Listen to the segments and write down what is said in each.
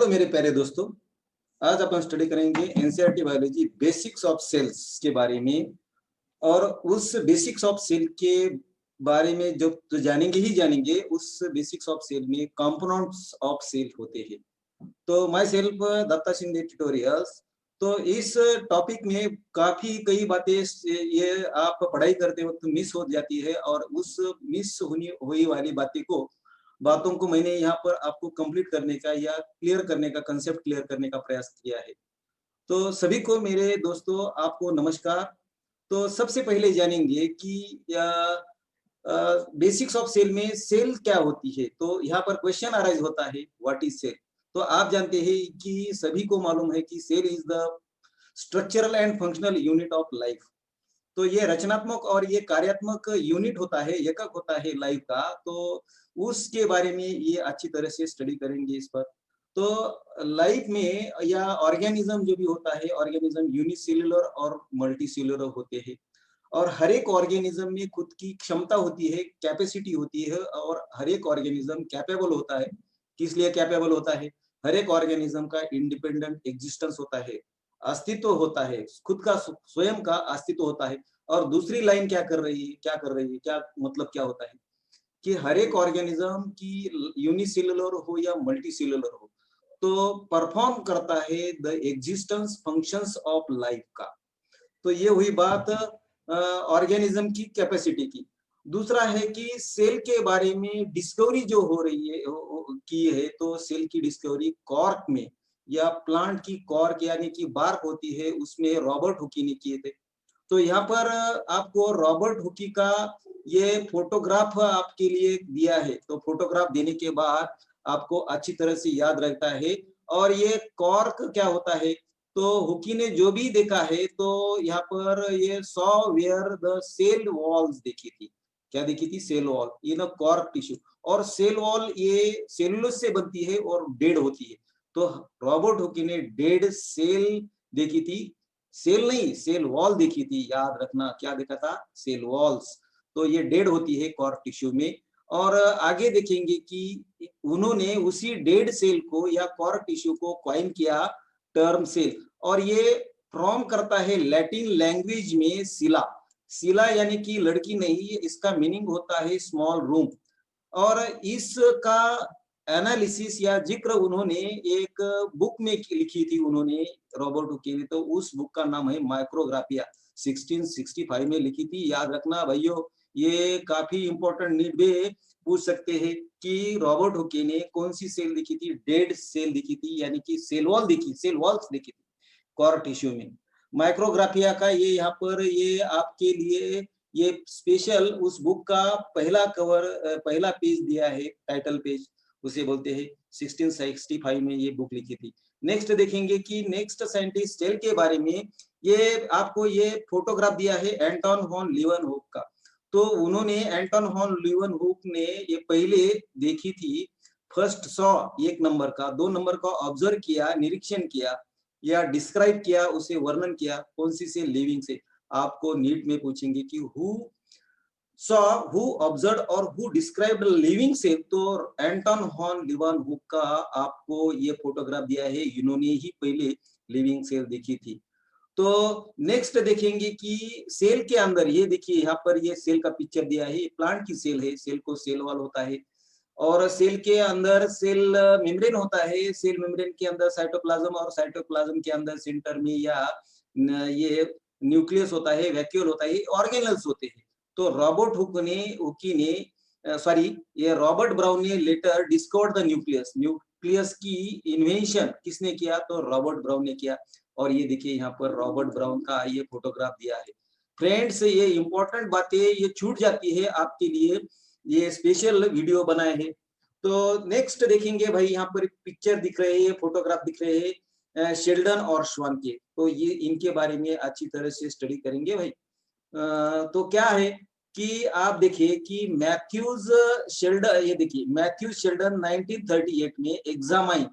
Hello मेरे प्यारे दोस्तों। आज अपन स्टडी करेंगे NCERT biology basics of cells के बारे में। और उस बेसिक्स ऑफ सेल के बारे में जो तो जानेंगे ही जानेंगे। उस बेसिक्स ऑफ सेल में कंपोनेंट्स ऑफ सेल होते हैं। तो myself Datta Shinde tutorials. तो इस टॉपिक में काफी कई बातें ये आप पढ़ाई करते वक्त मिस हो जाती है, और उस मिस होनी हुई वाली बातों को मैंने यहाँ पर आपको कंप्लीट करने का या क्लियर करने का कंसेप्ट क्लियर करने का प्रयास किया है। तो सभी को मेरे दोस्तों आपको नमस्कार। तो सबसे पहले जानेंगे कि बेसिक्स ऑफ सेल में सेल क्या होती है। तो यहाँ पर क्वेश्चन अराइज होता है, व्हाट इज सेल। तो आप जानते हैं कि सभी को मालूम है कि cell is the structural and functional unit of life. तो ये रचनात्मक और ये कार्यात्मक यूनिट होता है, एकक होता है लाइफ का। तो उसके बारे में ये अच्छी तरह से स्टडी करेंगे इस पर। तो लाइफ में या ऑर्गेनिज्म जो भी होता है, ऑर्गेनिज्म यूनिसेल्युलर और मल्टीसेल्युलर होते हैं। और हर एक ऑर्गेनिज्म में खुद की क्षमता होती है, कैपेसिटी होती है, और हर एक ऑर्गेनिज्म कैपेबल होता है। किस लिए कैपेबल होता है? हर एक ऑर्गेनिज्म का इंडिपेंडेंट एग्जिस्टेंस होता है, अस्तित्व होता है, खुद का स्वयं का अस्तित्व होता है। और दूसरी लाइन क्या कर रही है, क्या मतलब क्या होता है कि हर एक ऑर्गेनिज्म की यूनिसेल्युलर हो या मल्टीसेल्युलर हो, तो परफॉर्म करता है the existence functions of life का। तो ये हुई बात ऑर्गेनिज्म की कैपेसिटी की। दूसरा है कि सेल के बारे में डिस्कवरी जो हो रही है की है। तो सेल की डिस्कवरी कॉर्क में या प्लांट की कॉर्क यानी कि बार्क होती है, उसमें रॉबर्ट हुकी ने किए थे। तो यहाँ पर आपको रॉबर्ट हुकी का ये फोटोग्राफ आपके लिए दिया है। तो फोटोग्राफ देने के बाद आपको अच्छी तरह से याद रहता है। और ये कॉर्क क्या होता है, तो हुकी ने जो भी देखा है, तो यहाँ पर ये saw where the cell walls देखी थी। क्या देखी थी? Cell wall in a cork tissue. और सेल वॉल ये सेलुलोज से बनती है और डेड होती है। तो रॉबर्ट हुकी ने डेड सेल देखी थी, सेल नहीं सेल वॉल देखी थी। याद रखना, क्या देखा था? Cell walls. तो ये डेड होती है कॉर्क टिश्यू में। और आगे देखेंगे कि उन्होंने उसी डेड सेल को या कॉर्क टिश्यू को कॉइन किया टर्म सेल। और ये फ्रॉम करता है लैटिन लैंग्वेज में सिला। सिला यानी कि लड़की नहीं, इसका मीनिंग होता है स्मॉल रूम। और इसका एनालिसिस या जिक्र उन्होंने एक बुक में लिखी थी उन्होंने, रॉबर्ट हुकी ने। तो उस बुक का नाम है माइक्रोग्राफिया, 1665 में लिखी थी। याद रखना भाइयों, ये काफी इंपॉर्टेंट नीड में पूछ सकते हैं कि रॉबर्ट हुकी ने कौन सी सेल दिखी थी? डेड सेल दिखी थी, यानी कि सेल वॉल दिखी, सेल वॉल्स दिखी थी कॉर्क टिश्यू में। माइक्रोग्राफिया का ये यहाँ पर ये आपके लिए ये स्पेशल उस बुक का पहला कवर, पहला पेज दिया है, टाइटल पेज उसे बोलते हैं। 1665 में ये बुक लिखी थी। नेक्स्ट देखेंगे कि नेक्स्ट साइंटिस्ट सेल के बारे में ये आपको ये फोटोग्राफ दिया है एंटोन वॉन लीeuwenhoek का। तो उन्होंने एंटोन वॉन लीeuwenhoek ने ये पहले देखी थी। फर्स्ट सॉ 1 नंबर का, 2 नंबर का ऑब्जर्व किया, निरीक्षण किया या डिस्क्राइब किया, उसे वर्णन किया। कौन सी से? लिविंग से। आपको नीट में पूछेंगे कि हु ऑब्जर्व और हु डिस्क्राइब्ड लिविंग से। तो एंटोन वॉन लीeuwenhoek का आपको ये फोटोग्राफ दिया है, इन्होंने ही पहले लिविंग सेल देखी थी। तो नेक्स्ट देखेंगे कि सेल के अंदर ये देखिए, यहाँ पर ये सेल का पिक्चर दिया है। ये प्लांट की सेल है, सेल को सेल वॉल होता है। और सेल के अंदर सेल मेम्ब्रेन होता है। सेल मेम्ब्रेन के अंदर साइटोप्लाज्म, और साइटोप्लाज्म के अंदर सेंटर में या ये न्यूक्लियस होता है, वैक्यूल होता है, ऑर्गेनल्स होते हैं। तो रॉबर्ट हुकी ने सॉरी ये रॉबर्ट ब्राउन ने later discovered the nucleus. Nucleus की इन्वेंशन किसने किया? तो रॉबर्ट ब्राउन ने किया। और ये देखिए यहाँ पर रॉबर्ट ब्राउन का ये फोटोग्राफ दिया है। फ्रेंड्स, ये इंपॉर्टेंट बातें ये छूट जाती है आपके लिए, ये स्पेशल वीडियो बनाए हैं। तो नेक्स्ट देखेंगे भाई, यहाँ पर पिक्चर दिख रहे हैं, फोटोग्राफ दिख रहे हैं शेल्डन और श्वान के। तो ये इनके बारे में अच्छी तरह से स्टडी करेंगे भाई। तो क्या है कि आप देखिए कि मैथ्यूज शेल्डन, ये देखिए मैथ्यूज शेल्डन 1938 में एग्जामाइन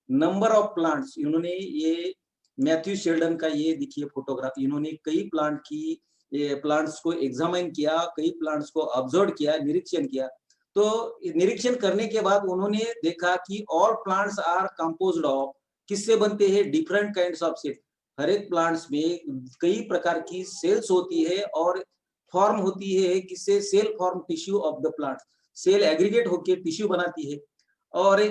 नंबर ऑफ प्लांट्स। इन्होंने ये मैथ्यू शेल्डन का ये देखिए फोटोग्राफ, इन्होंने कई प्लांट्स को एग्जामाइन किया, कई प्लांट्स को ऑब्जर्व किया, निरीक्षण किया। तो निरीक्षण करने के बाद उन्होंने देखा कि all plants are composed of, किससे बनते हैं, डिफरेंट काइंड्स ऑफ सेल। हर एक प्लांट्स में कई प्रकार की सेल्स होती है और फॉर्म होती है किससे, cell form tissue of the plant, cell aggregate होकर टिश्यू बनाती है। और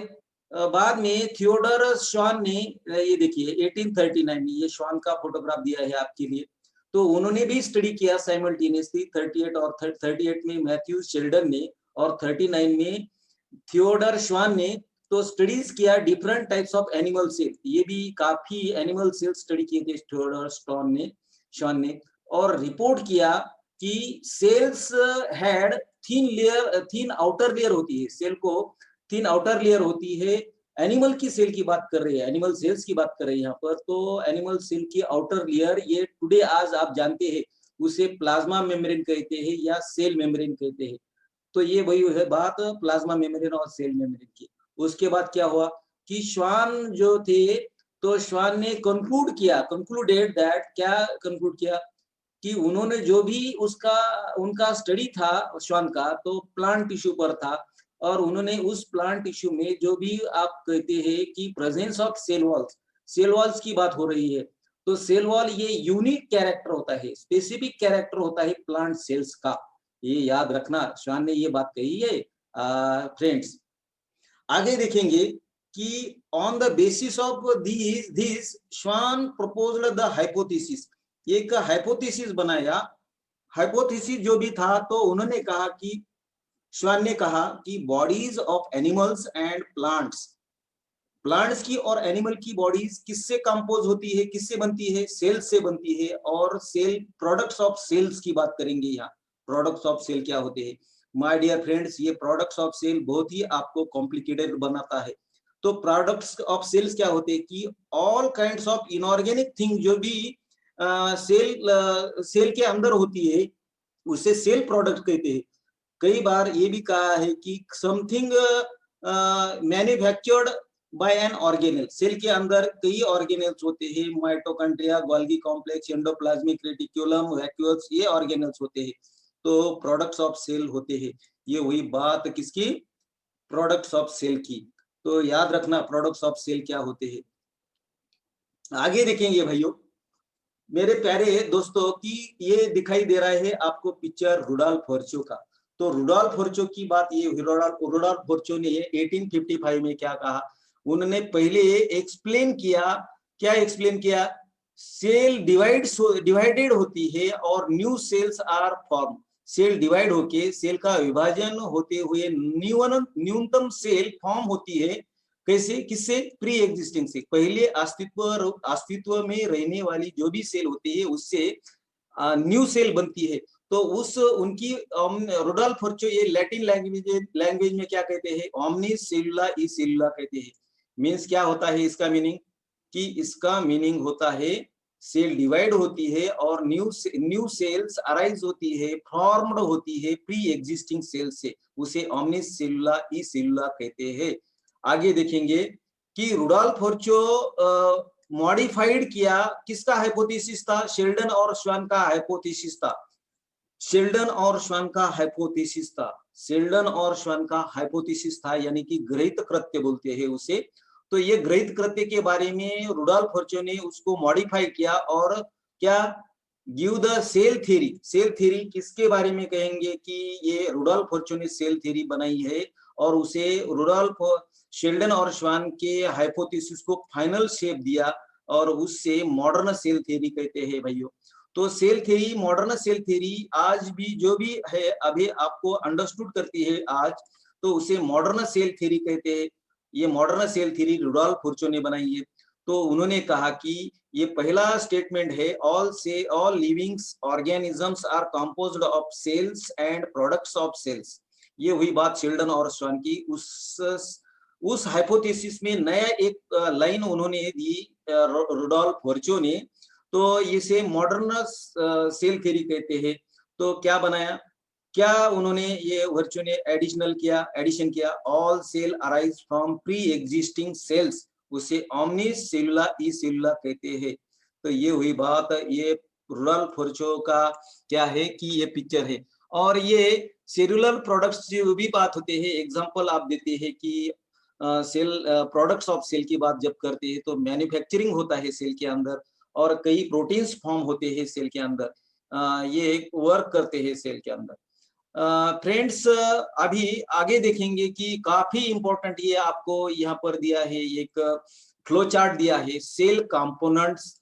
बाद में थियोडर श्वान ने ये देखिए 1839 में, ये श्वान का फोटोग्राफ दिया है आपके लिए, तो उन्होंने भी स्टडी किया साइमल्टेनियसली 38 में मैथ्यू शेल्डन ने और 39 में थियोडर श्वान ने, तो स्टडीज किया different types of animal cell. ये भी काफी एनिमल सेल स्टडी किए थे थियोडर श्वान ने, और रिपोर्ट किया कि cells had thin outer layer होती है, सेल को थिन आउटर लेयर होती है। एनिमल की सेल की बात कर रहे हैं, एनिमल सेल्स की बात कर रहे हैं यहाँ पर, तो एनिमल सेल की आउटर लेयर ये टुडे आज आप जानते हैं उसे प्लाज्मा मेम्ब्रेन कहते हैं या सेल मेम्ब्रेन कहते हैं। तो ये वही है बात प्लाज्मा मेम्ब्रेन और सेल मेम्ब्रेन की। उसके बाद क्या हुआ कि श्वान जो थे, तो श्वान ने कंक्लूडेड दैट, क्या कंक्लूड किया कि उन्होंने जो भी उनका स्टडी था श्वान का, तो प्लांट टिश्यू पर था, और उन्होंने उस प्लांट टिश्यू में जो भी आप कहते हैं कि प्रेजेंस ऑफ सेल वॉल्स की बात हो रही है, तो सेल वॉल ये यूनिक कैरेक्टर होता है, स्पेसिफिक कैरेक्टर होता है प्लांट सेल्स का, ये याद रखना, श्वान ने ये बात कही है फ्रेंड्स। आगे देखेंगे कि on the basis of this श्वान प्रपोज्ड द हाइपोथेसिस, एक हाइपोथेसिस बनाया। हाइपोथेसिस जो भी था, तो उन्होंने कहा कि श्वान ने कहा कि bodies of animals and plants की और एनिमल की बॉडीज किससे कंपोज होती है, किससे बनती है, सेल्स से बनती है। और सेल, प्रोडक्ट्स ऑफ सेल्स की बात करेंगे यहाँ, प्रोडक्ट्स ऑफ सेल क्या होते हैं। माय डियर फ्रेंड्स, ये प्रोडक्ट्स ऑफ सेल बहुत ही आपको कॉम्प्लिकेटेड बनाता है। तो प्रोडक्ट्स ऑफ सेल्स क्या होते हैं कि all kinds of inorganic thing जो भी सेल के अंदर होती है उसे सेल प्रोडक्ट कहते हैं। कई बार ये भी कहा है कि something manufactured by an organelle, cell के अंदर कई ऑर्गेनेल्स होते हैं, mitochondria, Golgi complex, endoplasmic reticulum, vacuoles, ये ऑर्गेनेल्स होते हैं, तो प्रोडक्ट्स ऑफ सेल होते हैं। ये वही बात किसकी, प्रोडक्ट्स ऑफ सेल की। तो याद रखना प्रोडक्ट्स ऑफ सेल क्या होते हैं। आगे देखेंगे भाइयों मेरे प्यारे दोस्तों कि ये दिखाई दे रहा है आपको पिक्चर रुडोल्फ वर्चो का। तो रुडोल्फ वर्चो की बात, ये रुडोल्फ वर्चो ने 1855 में क्या कहा, उन्होंने पहले एक्सप्लेन किया, क्या एक्सप्लेन किया, सेल डिवाइडेड होती है और new cells are form, cell divide होके सेल का विभाजन होते हुए न्यूनतम सेल फॉर्म होती है। कैसे, किससे, प्री एग्जिस्टिंग से, पहले अस्तित्व में रहने वाली जो भी सेल होती है उससे न्यू सेल बनती है। तो उस उनकी रुडोल्फ वर्चो ये लैटिन लैंग्वेज में क्या कहते हैं, ओमनी सेलुला ई सेलुला कहते हैं। मीन्स क्या होता है इसका मीनिंग, कि इसका मीनिंग होता है सेल डिवाइड होती है और न्यू सेल्स अराइज होती है, फॉर्म्ड होती है प्री एग्जिस्टिंग सेल से, उसे ओमनी सेलुला ई सेलुला कहते हैं। आगे देखेंगे कि रुडोल्फ वर्चो मॉडिफाइड किया, किसका हाइपोथेसिस था, शेल्डन और श्वान का हाइपोथेसिस था, शेल्डन और श्वान का हाइपोथेसिस था, शेल्डन और श्वान का हाइपोथेसिस था, यानी कि गृहीत कृत्य बोलते हैं उसे। तो ये गृहीत कृत्य के बारे में रुडोल्फ वर्चो ने उसको मॉडिफाई किया और क्या, give the cell theory. Cell theory किसके बारे में कहेंगे कि ये रुडोल्फ वर्चो ने सेल थ्योरी बनाई है और उसे रुडोल्फ शेल्डन और श्वान के हाइपोथेसिस को फाइनल शेप दिया और उससे मॉडर्न सेल थ्योरी कहते हैं भाइयों। तो cell theory, modern cell theory आज भी जो भी है अभी आपको अंडरस्टूड करती है आज, तो उसे मॉडर्न सेल थ्योरी कहते हैं। ये मॉडर्न सेल थ्योरी रुडोल्फ वर्चो ने बनाई है। तो उन्होंने कहा कि ये पहला स्टेटमेंट है, all living organisms are composed of cells and products of cells. ये हुई बात शेल्डन और श्वान की। उस हाइपोथेसिस में नया एक लाइन उन्होंने दी रुडोल्फ वर्चो ने, तो इसे मॉडर्न सेल थ्योरी कहते हैं। तो क्या बनाया, क्या उन्होंने ये वर्चो ने एडिशन किया, all cell arise from pre existing cells, उसे ओमनी सेलुला ई सेलुला कहते हैं। तो ये हुई बात, ये रुडोल्फ वर्चो का क्या है कि ये पिक्चर है। और ये सेलुलर प्रोडक्ट्स जो भी बात होते हैं, एग्जांपल आप देते हैं कि सेल प्रोडक्ट्स ऑफ सेल की बात जब करते हैं तो मैन्युफैक्चरिंग होता है सेल के अंदर और कई प्रोटीन्स फॉर्म होते हैं सेल के अंदर, ये एक वर्क करते हैं सेल के अंदर। फ्रेंड्स, अभी आगे देखेंगे कि काफी इंपॉर्टेंट ये आपको यहाँ पर दिया है, एक फ्लो चार्ट दिया है, सेल कंपोनेंट्स,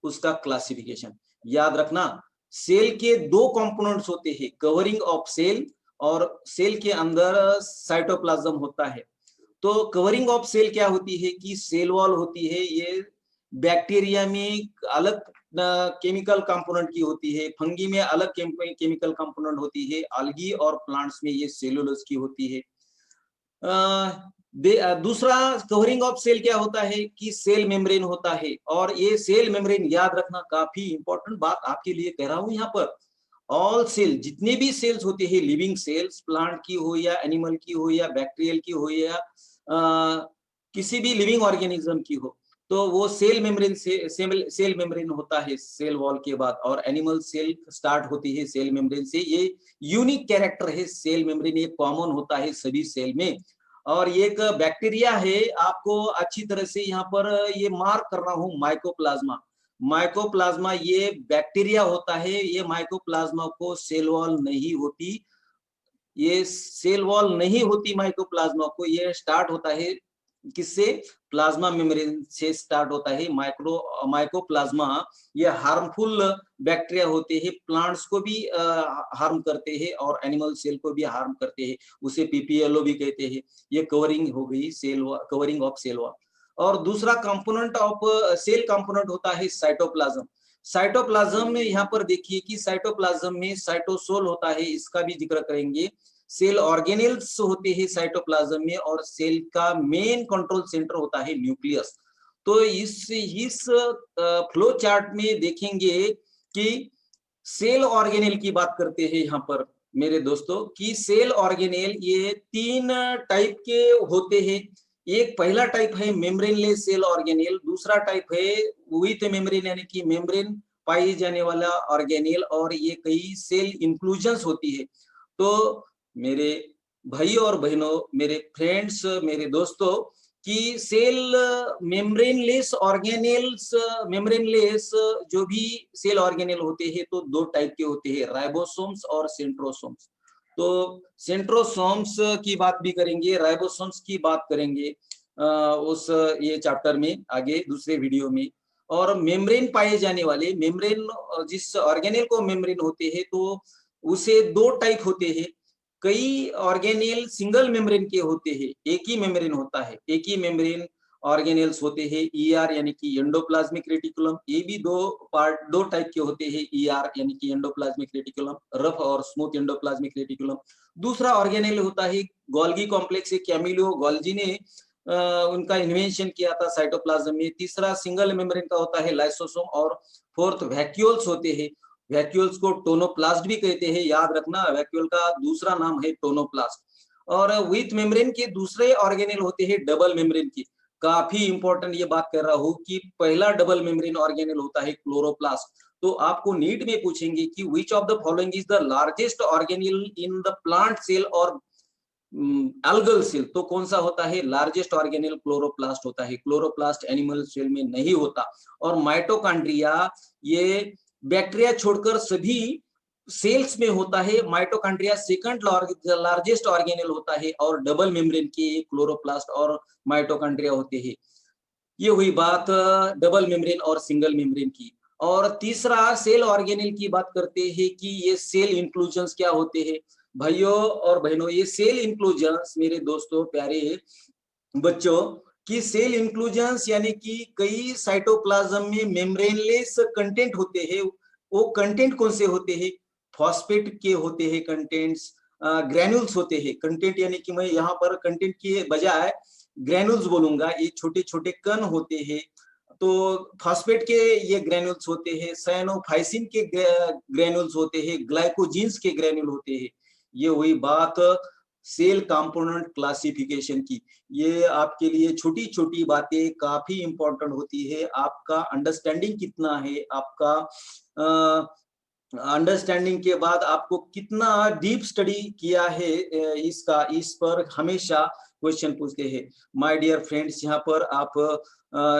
उसका क्लासिफिकेशन याद रखना। सेल के दो कंपोनेंट्स होते हैं, कवरिंग ऑफ सेल और सेल के अंदर साइटोप्लाज्म होता है। तो कवरिंग ऑफ सेल क्या होती है कि सेल वॉल होती है, ये बैक्टीरिया में अलग केमिकल कंपोनेंट की होती है, फंगी में अलग केमिकल कंपोनेंट होती है, algae और प्लांट्स में ये सेलुलोज की होती है। दूसरा कवरिंग ऑफ सेल क्या होता है कि सेल मेम्ब्रेन होता है, और ये सेल मेम्ब्रेन याद रखना, काफी इंपॉर्टेंट बात आपके लिए कह रहा हूं यहाँ पर। ऑल सेल, जितने भी सेल्स होते हैं, लिविंग सेल्स, प्लांट की हो या एनिमल की हो या बैक्टीरियल की हो या किसी भी लिविंग ऑर्गेनिज्म की हो, तो वो सेल मेम्ब्रेन से सेल मेम्ब्रेन होता है सेल वॉल के बाद, और एनिमल सेल स्टार्ट होती है सेल मेम्ब्रेन से। ये यूनिक कैरेक्टर है सेल मेम्ब्रेन, ये कॉमन होता है सभी सेल में। और एक बैक्टीरिया है, आपको अच्छी तरह से यहाँ पर ये मार्क कर रहा हूँ, माइकोप्लाज्मा। माइकोप्लाज्मा ये बैक्टीरिया होता है, ये माइकोप्लाज्मा को सेल वॉल नहीं होती, ये सेल वॉल नहीं होती माइकोप्लाज्मा को, ये स्टार्ट होता है किससे? प्लाज्मा मेम्ब्रेन से स्टार्ट होता है। माइकोप्लाज्मा ये हार्मफुल बैक्टीरिया होते हैं, प्लांट्स को भी हार्म करते हैं और एनिमल सेल को भी हार्म करते हैं, उसे पीपीएलओ भी कहते हैं। ये कवरिंग हो गई cell, covering of cell wall. और दूसरा कंपोनेंट ऑफ सेल कंपोनेंट होता है साइटोप्लाज्म। साइटोप्लाज्म में यहाँ पर देखिए कि साइटोप्लाज्म में साइटोसोल होता है, इसका भी जिक्र करेंगे। सेल ऑर्गेनेल्स होते हैं साइटोप्लाज्म में, और सेल का मेन कंट्रोल सेंटर होता है न्यूक्लियस। तो इस फ्लो चार्ट में देखेंगे कि सेल ऑर्गेनेल की बात करते हैं यहाँ पर मेरे दोस्तों, कि सेल ऑर्गेनेल ये तीन टाइप के होते हैं। एक पहला टाइप है मेम्ब्रेनलेस सेल ऑर्गेनेल, दूसरा टाइप है विथ मेम्ब्रेन यानी कि मेम्ब्रेन पाई जाने वाला ऑर्गेनेल, और ये कई सेल इंक्लूजन्स होती है। तो मेरे भाई और बहनों, मेरे फ्रेंड्स, मेरे दोस्तों, कि सेल मेम्ब्रेनलेस ऑर्गेनेल्स, मेम्ब्रेनलेस जो भी सेल ऑर्गेनेल होते हैं तो दो टाइप के होते हैं, राइबोसोम्स और सेंट्रोसोम्स। तो सेंट्रोसोम्स की बात भी करेंगे, राइबोसोम्स की बात करेंगे उस ये चैप्टर में आगे दूसरे वीडियो में। और मेम्ब्रेन पाए जाने वाले, मेम्ब्रेन जिस ऑर्गेनेल को मेम्ब्रेन होते हैं तो उसे दो टाइप होते हैं। कई ऑर्गेनेल सिंगल मेम्ब्रेन के होते हैं, एक ही मेम्ब्रेन होता है, एक ही मेम्ब्रेन ऑर्गेनेल्स होते हैं, ईआर यानी कि एंडोप्लाज्मिक रेटिकुलम। ये भी दो टाइप के होते हैं, ईआर यानी कि एंडोप्लाज्मिक रेटिकुलम, रफ और स्मूथ एंडोप्लाज्मिक रेटिकुलम। दूसरा ऑर्गेनेल होता है गोल्गी कॉम्प्लेक्स, कैमिलो गोल्जी ने उनका इन्वेंशन किया था साइटोप्लाज्म में। तीसरा सिंगल मेम्ब्रेन का होता है लाइसोसोम, और फोर्थ वैक्यूल्स होते हैं। वैक्यूल्स को टोनोप्लास्ट भी कहते हैं, याद रखना, वैक्यूल का दूसरा नाम है टोनोप्लास्ट। और विथ मेम्ब्रेन के दूसरे ऑर्गेनेल होते हैं डबल मेम्ब्रेन की। काफी इंपॉर्टेंट ये बात कर रहा हूं कि पहला डबल मेम्ब्रेन ऑर्गेनेल होता है क्लोरोप्लास्ट। तो आपको नीट में पूछेंगे कि which of the following is the largest organelle in the plant cell और एल्गल सेल, तो कौन सा होता है? लार्जेस्ट ऑर्गेनेल क्लोरोप्लास्ट होता है। क्लोरोप्लास्ट एनिमल सेल में नहीं होता। और माइटोकॉन्ड्रिया ये बैक्टीरिया छोड़कर सभी सेल्स में होता है। माइटोकॉन्ड्रिया सेकंड लार्जेस्ट ऑर्गेनेल होता है, और डबल मेम्ब्रेन के क्लोरोप्लास्ट और माइटोकॉन्ड्रिया होते हैं। ये हुई बात डबल मेम्ब्रेन और सिंगल मेम्ब्रेन की। और तीसरा सेल ऑर्गेनेल की बात करते हैं कि ये सेल इंक्लूजन्स क्या होते हैं। भाइयों और बहनों, ये सेल इंक्लूजन्स मेरे दोस्तों, प्यारे बच्चों, कि सेल इंक्लूजन्स यानी कि कई साइटोप्लाज्म में मेम्ब्रेनलेस कंटेंट होते हैं। वो कंटेंट कौन से होते हैं? फॉस्फेट के होते हैं कंटेंट्स, ग्रैन्यूल्स होते हैं कंटेंट, यानी कि मैं यहाँ पर कंटेंट के बजाय ग्रैन्यूल्स बोलूंगा। ये छोटे छोटे कण होते हैं, तो फॉस्फेट के ये ग्रैन्यूल्स होते हैं, साइनोफाइसिन के ग्रैन्यूल्स होते हैं, ग्लाइकोजीन्स के ग्रैन्यूल होते हैं। ये हुई बात सेल कंपोनेंट क्लासिफिकेशन की। ये आपके लिए छोटी छोटी बातें काफी इंपॉर्टेंट होती है। आपका अंडरस्टैंडिंग कितना है, आपका अंडरस्टैंडिंग के बाद आपको कितना डीप स्टडी किया है इसका, इस पर हमेशा क्वेश्चन पूछते हैं। माय डियर फ्रेंड्स, यहाँ पर आप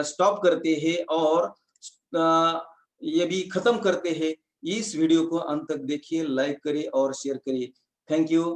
स्टॉप करते हैं और ये भी खत्म करते हैं। इस वीडियो को अंत तक देखिए, लाइक करिए और शेयर करिए। Thank you.